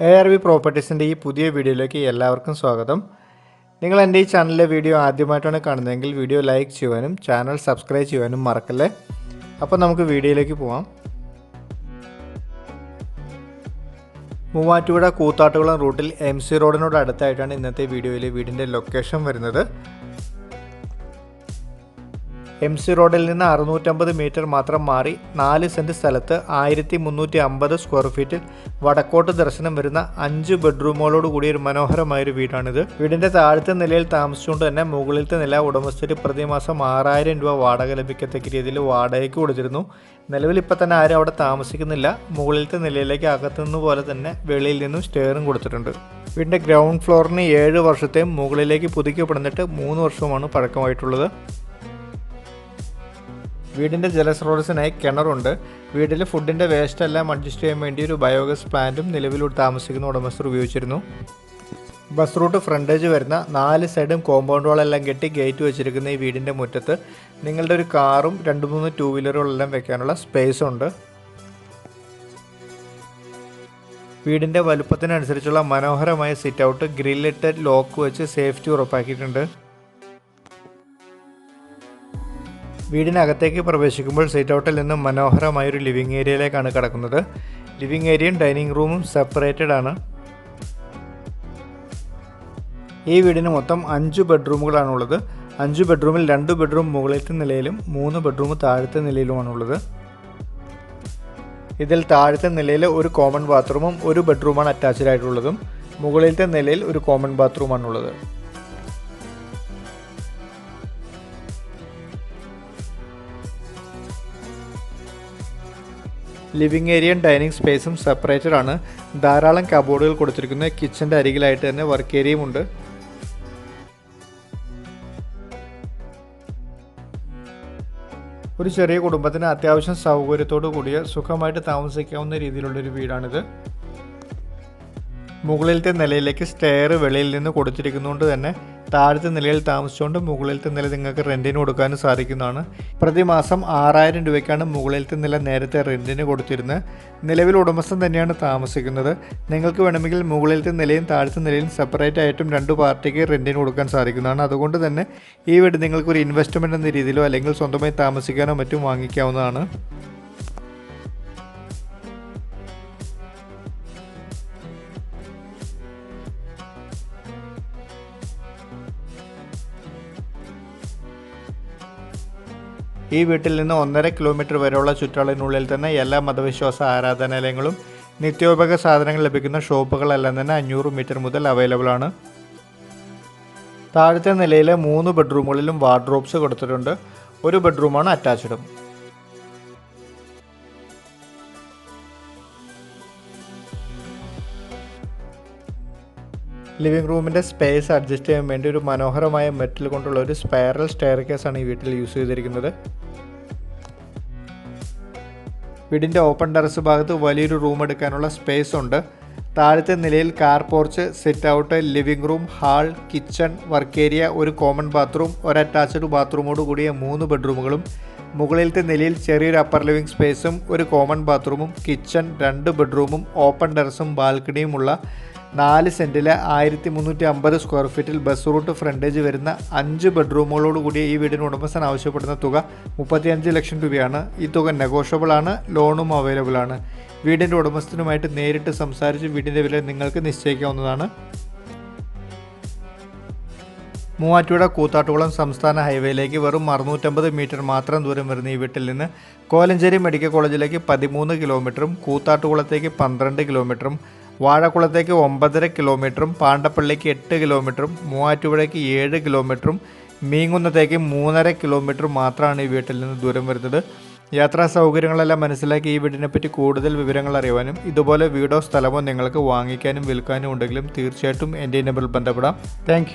ARV പ്രോപ്പർട്ടീസിൻ്റെ ഈ പുതിയ വീഡിയോയിലേക്ക് എല്ലാവർക്കും സ്വാഗതം. നിങ്ങൾ എൻ്റെ ഈ ചാനലിലെ വീഡിയോ ആദ്യമായിട്ടാണ് കാണുന്നതെങ്കിൽ വീഡിയോ ലൈക്ക് ചെയ്യുവാനും ചാനൽ സബ്സ്ക്രൈബ് ചെയ്യുവാനും മറക്കല്ലേ. അപ്പോൾ നമുക്ക് വീഡിയോയിലേക്ക് പോകാം. മൂവാറ്റുപുഴ കൂത്താട്ടുകുളം റൂട്ടിൽ MC റോഡിനോട് അടുത്തായിട്ടാണ് ഇന്നത്തെ വീഡിയോയിലെ വീടിൻ്റെ ലൊക്കേഷൻ വരുന്നത്. MC റോഡിൽ നിന്ന് 650 മീറ്റർ മാത്രം മാറി 4 സെൻറ്റ് സ്ഥലത്ത് 1350 സ്ക്വയർ ഫീറ്റിൽ വടക്കോട്ട് ദർശനം വരുന്ന 5 ബെഡ്റൂമുകളോട് കൂടിയ ഒരു മനോഹരമായൊരു വീടാണിത്. വീടിൻ്റെ താഴത്തെ നിലയിൽ താമസിച്ചുകൊണ്ട് തന്നെ മുകളിലത്തെ നില ഉടമസ്ഥര് പ്രതിമാസം 6000 രൂപ വാടക ലഭിക്കത്തക്ക രീതിയിൽ വാടകയ്ക്ക് കൊടുത്തിരുന്നു. നിലവിൽ ഇപ്പം തന്നെ ആരും അവിടെ താമസിക്കുന്നില്ല. മുകളിലത്തെ നിലയിലേക്ക് അകത്തുനിന്ന് പോലെ തന്നെ വെളിയിൽ നിന്നും സ്റ്റെയറും കൊടുത്തിട്ടുണ്ട്. വീടിൻ്റെ ഗ്രൗണ്ട് ഫ്ലോറിന് 7 വർഷത്തെയും മുകളിലേക്ക് പുതുക്കപ്പെടുന്നിട്ട് 3 വർഷവുമാണ് പഴക്കമായിട്ടുള്ളത്. വീടിൻ്റെ ജലസ്രോതസ്സിനായി കിണറുണ്ട്. വീട്ടിൽ ഫുഡിൻ്റെ വേസ്റ്റ് എല്ലാം അഡ്ജസ്റ്റ് ചെയ്യാൻ വേണ്ടി ഒരു ബയോഗ്യാസ് പ്ലാന്റും നിലവിലൂടെ താമസിക്കുന്ന ഉടമസ്ഥർ ഉപയോഗിച്ചിരുന്നു. ബസ് റൂട്ട് ഫ്രണ്ടേജ് വരുന്ന 4 സൈഡും കോമ്പൗണ്ട് വാളെല്ലാം കെട്ടി ഗേറ്റ് വെച്ചിരിക്കുന്ന ഈ വീടിൻ്റെ മുറ്റത്ത് നിങ്ങളുടെ ഒരു കാറും 2-3 ടൂ വീലറുകളെല്ലാം വെക്കാനുള്ള സ്പേസ് ഉണ്ട്. വീടിൻ്റെ വലുപ്പത്തിനനുസരിച്ചുള്ള മനോഹരമായ സിറ്റ് ഔട്ട് ഗ്രില്ലിട്ട് ലോക്ക് വെച്ച് സേഫ്റ്റി ഉറപ്പാക്കിയിട്ടുണ്ട്. വീടിനകത്തേക്ക് പ്രവേശിക്കുമ്പോൾ സിറ്റ് ഔട്ടിൽ നിന്നും മനോഹരമായൊരു ലിവിങ് ഏരിയയിലേക്കാണ് കിടക്കുന്നത്. ലിവിങ് ഏരിയയും ഡൈനിങ് റൂമും സെപ്പറേറ്റഡ് ആണ്. ഈ വീടിന് മൊത്തം 5 ബെഡ്റൂമുകളാണുള്ളത്. 5 ബെഡ്റൂമിൽ 2 ബെഡ്റൂം മുകളിലത്തെ നിലയിലും 3 ബെഡ്റൂം താഴത്തെ നിലയിലുമാണുള്ളത്. ഇതിൽ താഴത്തെ നിലയിൽ ഒരു കോമൺ ബാത്റൂമും ഒരു ബെഡ്റൂമാണ് അറ്റാച്ച്ഡ് ആയിട്ടുള്ളതും മുകളിലത്തെ നിലയിൽ ഒരു കോമൺ ബാത്റൂമാണുള്ളത്. ലിവിങ് ഏരിയയും ഡൈനിങ് സ്പേസും സെപ്പറേറ്റഡ് ആണ്. ധാരാളം കബോർഡുകൾ കൊടുത്തിരിക്കുന്ന കിച്ചൻ്റെ അരികിലായിട്ട് തന്നെ വർക്ക് ഏരിയയും ഉണ്ട്. ഒരു ചെറിയ കുടുംബത്തിന് അത്യാവശ്യം സൗകര്യത്തോടു കൂടിയ സുഖമായിട്ട് താമസിക്കാവുന്ന രീതിയിലുള്ളൊരു വീടാണിത്. മുകളിലത്തെ നിലയിലേക്ക് സ്റ്റെയർ വെളിയിൽ നിന്ന് കൊടുത്തിരിക്കുന്നതുകൊണ്ട് തന്നെ താഴത്തെ നിലയിൽ താമസിച്ചുകൊണ്ട് മുകളിലത്തെ നില നിങ്ങൾക്ക് റെൻറ്റിന് കൊടുക്കാനും സാധിക്കുന്നതാണ്. പ്രതിമാസം 6000 രൂപയ്ക്കാണ് മുകളിലത്തെ നില നേരത്തെ റെൻറ്റിന് കൊടുത്തിരുന്നത്. നിലവിൽ ഉടമസ്ഥൻ തന്നെയാണ് താമസിക്കുന്നത്. നിങ്ങൾക്ക് വേണമെങ്കിൽ മുകളിലത്തെ നിലയും താഴത്തെ നിലയും സെപ്പറേറ്റ് ആയിട്ടും 2 പാർട്ടിക്ക് റെൻറ്റിന് കൊടുക്കാൻ സാധിക്കുന്നതാണ്. അതുകൊണ്ട് തന്നെ ഈ വീട് നിങ്ങൾക്കൊരു ഇൻവെസ്റ്റ്മെൻറ്റ് എന്ന രീതിയിലോ അല്ലെങ്കിൽ സ്വന്തമായി താമസിക്കാനോ മറ്റും വാങ്ങിക്കാവുന്നതാണ്. ഈ വീട്ടിൽ നിന്ന് 1.5 കിലോമീറ്റർ വരെയുള്ള ചുറ്റളവിനുള്ളിൽ തന്നെ എല്ലാ മതവിശ്വാസ ആരാധനാലയങ്ങളും നിത്യോപയോഗ സാധനങ്ങൾ ലഭിക്കുന്ന ഷോപ്പുകളെല്ലാം തന്നെ 500 മീറ്റർ മുതൽ അവൈലബിൾ ആണ്. താഴത്തെ നിലയിൽ 3 ബെഡ്റൂമുകളിലും വാർഡ്രോബ്സ് കൊടുത്തിട്ടുണ്ട്. ഒരു ബെഡ്റൂമാണ് അറ്റാച്ച്ഡും. ലിവിംഗ് റൂമിൻ്റെ സ്പേസ് അഡ്ജസ്റ്റ് ചെയ്യാൻ വേണ്ടി ഒരു മനോഹരമായ മെറ്റൽ കൊണ്ടുള്ള ഒരു സ്പൈറൽ സ്റ്റെയർ കേസാണ് ഈ വീട്ടിൽ യൂസ് ചെയ്തിരിക്കുന്നത്. വീടിൻ്റെ ഓപ്പൺ ടെറസ് ഭാഗത്ത് വലിയൊരു റൂം എടുക്കാനുള്ള സ്പേസ് ഉണ്ട്. താഴത്തെ നിലയിൽ car porch, sit out, living room, hall, kitchen, work area, ഒരു കോമൺ ബാത്റൂം, ഒരു അറ്റാച്ച്ഡ് ബാത്റൂമോട് കൂടിയ 3 ബെഡ്റൂമുകളും മുകളിലത്തെ നിലയിൽ ചെറിയൊരു അപ്പർ ലിവിംഗ് സ്പേസും ഒരു കോമൺ ബാത്റൂമും കിച്ചൺ, 2 ബെഡ്റൂമും ഓപ്പൺ ടെറസും ബാൽക്കണിയുമുള്ള 4 സെൻറ്റിൽ 1350 സ്ക്വയർ ഫീറ്റിൽ ബസ് റൂട്ട് ഫ്രണ്ടേജ് വരുന്ന 5 ബെഡ്റൂമുകളോട് കൂടിയ ഈ വീടിന് ഉടമസ്ഥൻ ആവശ്യപ്പെടുന്ന തുക 35 ലക്ഷം രൂപയാണ്. ഈ തുക നെഗോഷ്യബിൾ ആണ്, ലോണും അവൈലബിൾ ആണ്. വീടിൻ്റെ ഉടമസ്ഥനുമായിട്ട് നേരിട്ട് സംസാരിച്ച് വീടിൻ്റെ വില നിങ്ങൾക്ക് നിശ്ചയിക്കാവുന്നതാണ്. മൂവാറ്റുപുഴ കൂത്താട്ടുകുളം സംസ്ഥാന ഹൈവേയിലേക്ക് വെറും 650 മീറ്റർ മാത്രം ദൂരം വരുന്ന ഈ വീട്ടിൽ നിന്ന് കോലഞ്ചേരി മെഡിക്കൽ കോളേജിലേക്ക് 13 കിലോമീറ്ററും കൂത്താട്ടുകുളത്തേക്ക് 12 കിലോമീറ്ററും വാഴക്കുളത്തേക്ക് 9.5 കിലോമീറ്ററും പാണ്ടപ്പള്ളിക്ക് 8 കിലോമീറ്ററും മൂവാറ്റുപുഴയ്ക്ക് 7 കിലോമീറ്ററും മീങ്കുന്നത്തേക്ക് 3.5 കിലോമീറ്റർ മാത്രമാണ് ഈ വീട്ടിൽ നിന്ന് ദൂരം വരുന്നത്. യാത്രാ സൗകര്യങ്ങളെല്ലാം മനസ്സിലാക്കി ഈ വീടിനെപ്പറ്റി കൂടുതൽ വിവരങ്ങൾ അറിയുവാനും ഇതുപോലെ വീടോ സ്ഥലമോ നിങ്ങൾക്ക് വാങ്ങിക്കാനും വിൽക്കാനും ഉണ്ടെങ്കിലും തീർച്ചയായിട്ടും എൻ്റെ നമ്പറിൽ ബന്ധപ്പെടാം. താങ്ക്